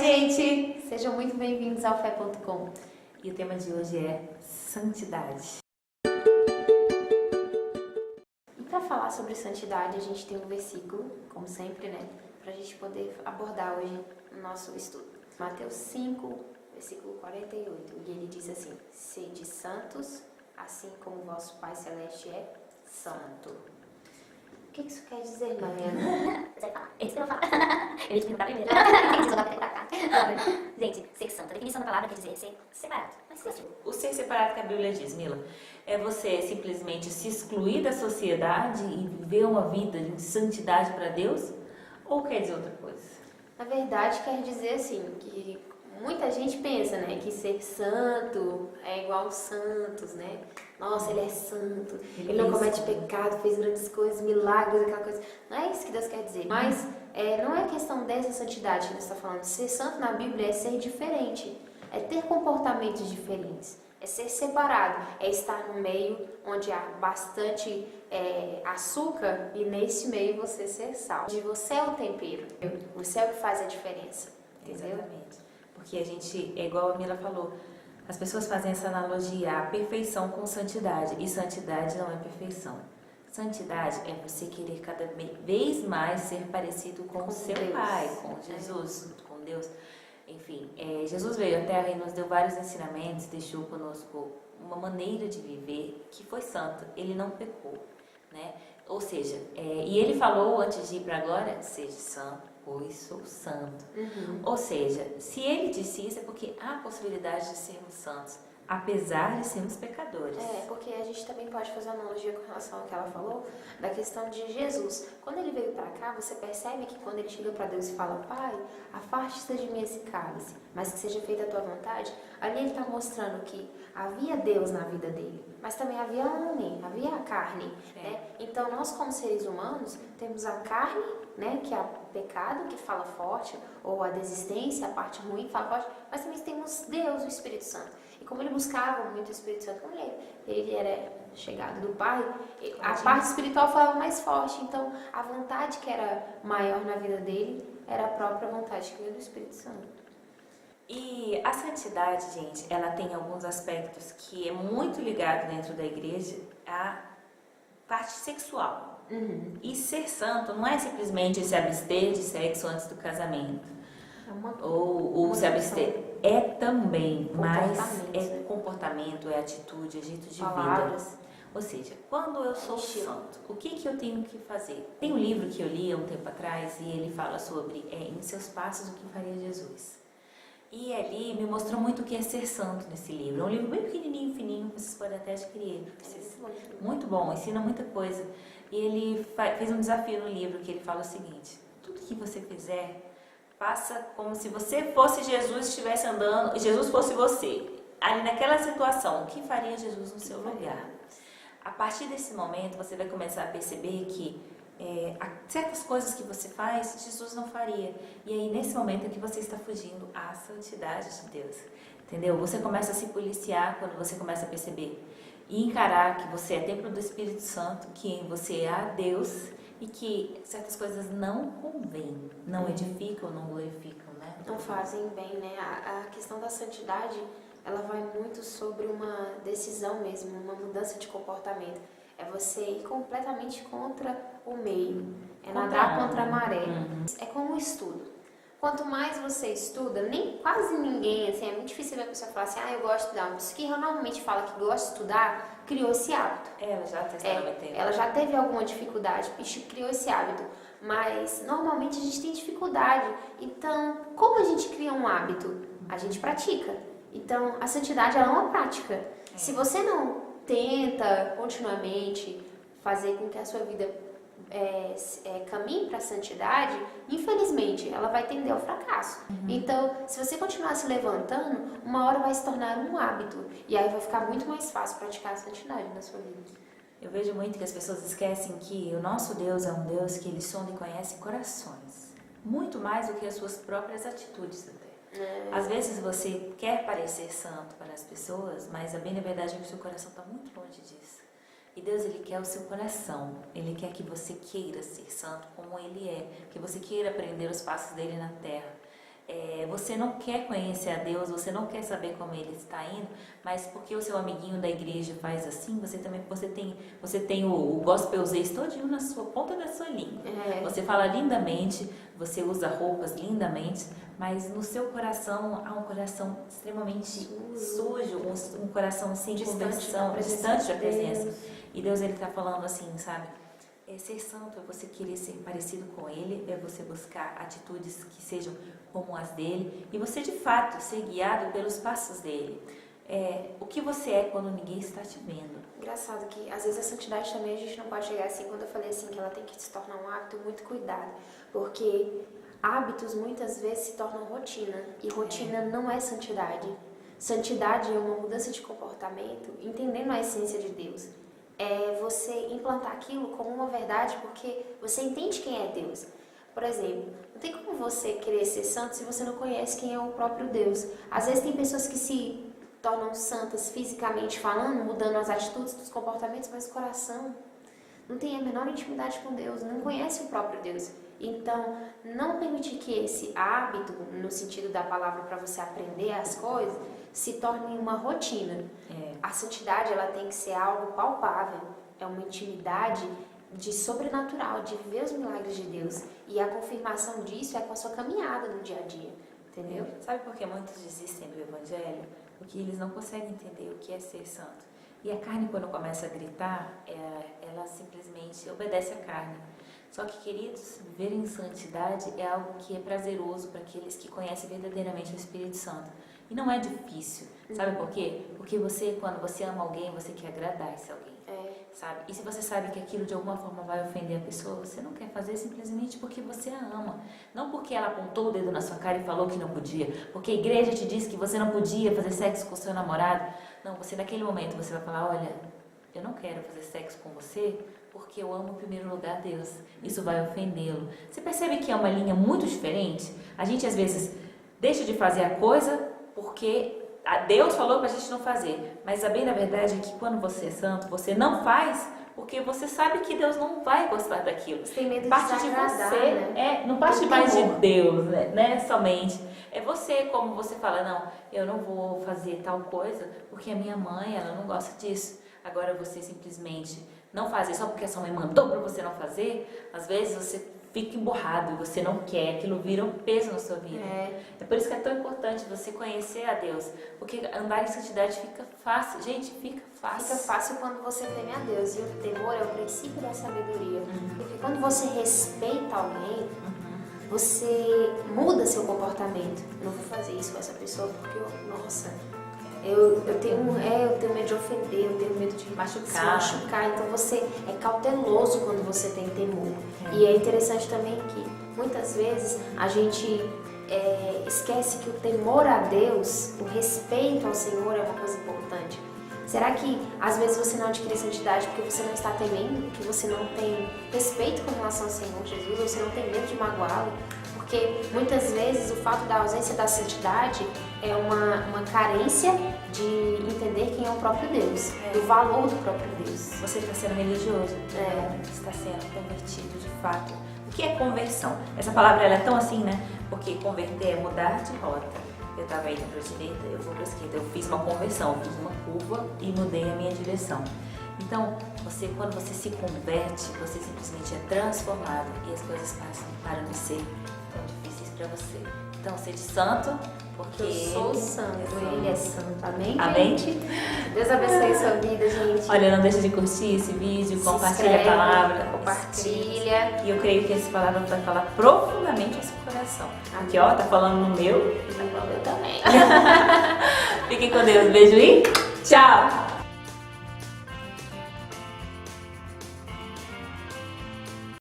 gente! Sejam muito bem-vindos ao Fé.com. E o tema de hoje é santidade. E para falar sobre santidade, a gente tem um versículo, como sempre, né? Para a gente poder abordar hoje o nosso estudo. Mateus 5, versículo 48. E ele diz assim: sede santos, assim como o vosso Pai Celeste é santo. O que isso quer dizer, Mariana? Você vai falar. Eles que eu vou falar. Eu ia te perguntar primeiro. Tem que jogar pra cá. Gente, ser santo. A definição da palavra quer dizer ser separado. Mas ser O ser separado que a Bíblia diz, Mila, é você simplesmente se excluir da sociedade e viver uma vida de santidade para Deus? Ou quer dizer outra coisa? Na verdade, quer dizer assim, que muita gente pensa, né, que ser santo é igual aos santos, né? Nossa, ele é santo, ele não comete pecado, fez grandes coisas, milagres, aquela coisa. Não é isso que Deus quer dizer. Mas não é questão dessa santidade que Deus está falando. Ser santo na Bíblia é ser diferente, é ter comportamentos diferentes, é ser separado, é estar no meio onde há bastante açúcar e nesse meio você ser sal. De você é o tempero, você é o que faz a diferença, entendeu? Exatamente. Porque a gente, é igual a Mila falou, as pessoas fazem essa analogia, a perfeição com santidade, e santidade não é perfeição. Santidade é você querer cada vez mais ser parecido com o seu Deus. Pai, com Jesus, com Deus. Enfim, Jesus veio à Terra e nos deu vários ensinamentos, deixou conosco uma maneira de viver que foi santa, ele não pecou, né? Ou seja, e ele falou antes de ir para a glória, seja santo, pois sou santo. Ou seja, se ele disse isso é porque há possibilidade de sermos santos, apesar de sermos pecadores. Porque a gente também pode fazer uma analogia com relação ao que ela falou, da questão de Jesus. Quando ele veio para cá, você percebe que quando ele chega para Deus e fala: Pai, afasta de mim esse cálice, mas que seja feita a tua vontade, ali ele está mostrando que havia Deus na vida dele, mas também havia homem, havia a carne. Né? Então, nós como seres humanos, temos a carne, né, que é o pecado, que fala forte, ou a desistência, a parte ruim, que fala forte, mas também temos Deus, o Espírito Santo. E como ele buscava muito o Espírito Santo, como ele era chegado do Pai, a parte espiritual falava mais forte. Então, a vontade que era maior na vida dele era a própria vontade que veio do Espírito Santo. E a santidade, gente, ela tem alguns aspectos que é muito ligado dentro da igreja à parte sexual. E ser santo não é simplesmente se abster de sexo antes do casamento. Ou se abster. É também, mas é comportamento, é atitude, é jeito de vida. Ou seja, quando eu sou santo, o que eu tenho que fazer? Tem um livro que eu li há um tempo atrás e ele fala sobre em seus passos o que faria Jesus. E ali me mostrou muito o que é ser santo nesse livro. É um livro bem pequenininho, fininho, vocês podem até adquirir. Muito bom, ensina muita coisa. E ele fez um desafio no livro que ele fala o seguinte: tudo que você fizer, faça como se você fosse Jesus, estivesse andando e Jesus fosse você. Ali naquela situação, o que faria Jesus no seu lugar? A partir desse momento, você vai começar a perceber que certas coisas que você faz, Jesus não faria. E aí, nesse momento é que você está fugindo à santidade de Deus. Entendeu? Você começa a se policiar quando você começa a perceber e encarar que você é templo do Espírito Santo, que em você há Deus e que certas coisas não convêm, não edificam, não glorificam, né? Não fazem bem, né? A questão da santidade, ela vai muito sobre uma decisão mesmo, uma mudança de comportamento. É você ir completamente contra o meio, é nadar contra a maré. É como um estudo. Quanto mais você estuda, quase ninguém, assim, é muito difícil ver a pessoa falar assim: eu gosto de estudar. Mas que normalmente fala que gosta de estudar, criou esse hábito. Ela já teve alguma dificuldade e criou esse hábito. Mas normalmente a gente tem dificuldade. Então, como a gente cria um hábito? A gente pratica. Então, a santidade ela é uma prática. Se você não tenta continuamente fazer com que a sua vida caminhe para a santidade, infelizmente ela vai tender ao fracasso. Então, se você continuar se levantando, uma hora vai se tornar um hábito e aí vai ficar muito mais fácil praticar a santidade na sua vida. Eu vejo muito que as pessoas esquecem que o nosso Deus é um Deus que ele sonda e conhece corações, muito mais do que as suas próprias atitudes até. Às vezes você quer parecer santo para as pessoas, mas a bem na verdade é que o seu coração está muito longe disso. E Deus, ele quer o seu coração. Ele quer que você queira ser santo como ele é, que você queira aprender os passos dele na terra. Você não quer conhecer a Deus, você não quer saber como Ele está indo, mas porque o seu amiguinho da igreja faz assim, você tem o gospelzês todinho na sua ponta da sua língua. Você fala lindamente, você usa roupas lindamente, mas no seu coração há um coração extremamente sujo, um coração sem conversão, distante da presença. E Deus, Ele está falando assim, sabe? Ser santo é você querer ser parecido com Ele, é você buscar atitudes que sejam como as dele e você de fato ser guiado pelos passos dele. O que você é quando ninguém está te vendo. Engraçado que às vezes a santidade também a gente não pode chegar assim, quando eu falei assim que ela tem que se tornar um hábito, muito cuidado, porque hábitos muitas vezes se tornam rotina e rotina não é santidade. Santidade é uma mudança de comportamento, entendendo a essência de Deus. É você implantar aquilo como uma verdade porque você entende quem é Deus. Por exemplo, não tem como você querer ser santo se você não conhece quem é o próprio Deus. Às vezes tem pessoas que se tornam santas fisicamente falando, mudando as atitudes, os comportamentos, mas o coração não tem a menor intimidade com Deus, não conhece o próprio Deus. Então, não permitir que esse hábito, no sentido da palavra para você aprender as coisas, se torne uma rotina. A santidade, ela tem que ser algo palpável, é uma intimidade de sobrenatural, de viver os milagres de Deus. E a confirmação disso é com a sua caminhada no dia a dia, entendeu? Sabe por que muitos desistem do Evangelho? Porque eles não conseguem entender o que é ser santo. E a carne, quando começa a gritar, ela simplesmente obedece à carne. Só que, queridos, viver em santidade é algo que é prazeroso para aqueles que conhecem verdadeiramente o Espírito Santo. E não é difícil. Sabe por quê? Porque quando você ama alguém, você quer agradar esse alguém. Sabe? E se você sabe que aquilo de alguma forma vai ofender a pessoa, você não quer fazer simplesmente porque você a ama. Não porque ela apontou o dedo na sua cara e falou que não podia. Porque a igreja te disse que você não podia fazer sexo com o seu namorado. Não, você naquele momento você vai falar, olha, eu não quero fazer sexo com você porque eu amo em primeiro lugar Deus. Isso vai ofendê-lo. Você percebe que é uma linha muito diferente? A gente às vezes deixa de fazer a coisa porque Deus falou para a gente não fazer, mas a bem da verdade é que quando você é santo, você não faz porque você sabe que Deus não vai gostar daquilo. Você tem medo de parte de você, né? Não parte mais de Deus, né? Somente. É você, como você fala, não, eu não vou fazer tal coisa porque a minha mãe, ela não gosta disso. Agora você simplesmente não fazer só porque a sua mãe mandou para você não fazer, às vezes você fica emburrado, você não quer, aquilo vira um peso na sua vida. É por isso que é tão importante você conhecer a Deus, porque andar em santidade fica fácil, gente, fica fácil. Fica fácil quando você teme a Deus, e o temor é o princípio da sabedoria, porque quando você respeita alguém, você muda seu comportamento. Não vou fazer isso com essa pessoa porque eu tenho medo de ofender, eu tenho medo de machucar. Então você é cauteloso quando você tem temor. E é interessante também que muitas vezes a gente esquece que o temor a Deus, o respeito ao Senhor é uma coisa importante. Será que às vezes você não adquire santidade porque você não está temendo, que você não tem respeito com relação ao Senhor Jesus, ou você não tem medo de magoá-lo? Porque muitas vezes o fato da ausência da santidade é uma carência de entender quem é o próprio Deus, do valor do próprio Deus. Você está sendo religioso, está sendo convertido de fato. O que é conversão? Essa palavra ela é tão assim, né? Porque converter é mudar de rota. Eu estava indo para a direita, eu vou para a esquerda. Eu fiz uma conversão, eu fiz uma curva e mudei a minha direção. Então, quando você se converte, você simplesmente é transformado e as coisas param de ser tão difíceis para você. Então, seja santo, porque eu sou santo, ele é santo. Amém, Amém? Gente? Deus abençoe sua vida, gente. Olha, não deixa de curtir esse vídeo, compartilha a palavra. Compartilha. E eu creio que essa palavra vai falar profundamente ao seu coração. Porque, tá falando no meu. Eu também. Fiquem com Deus. Beijo e tchau!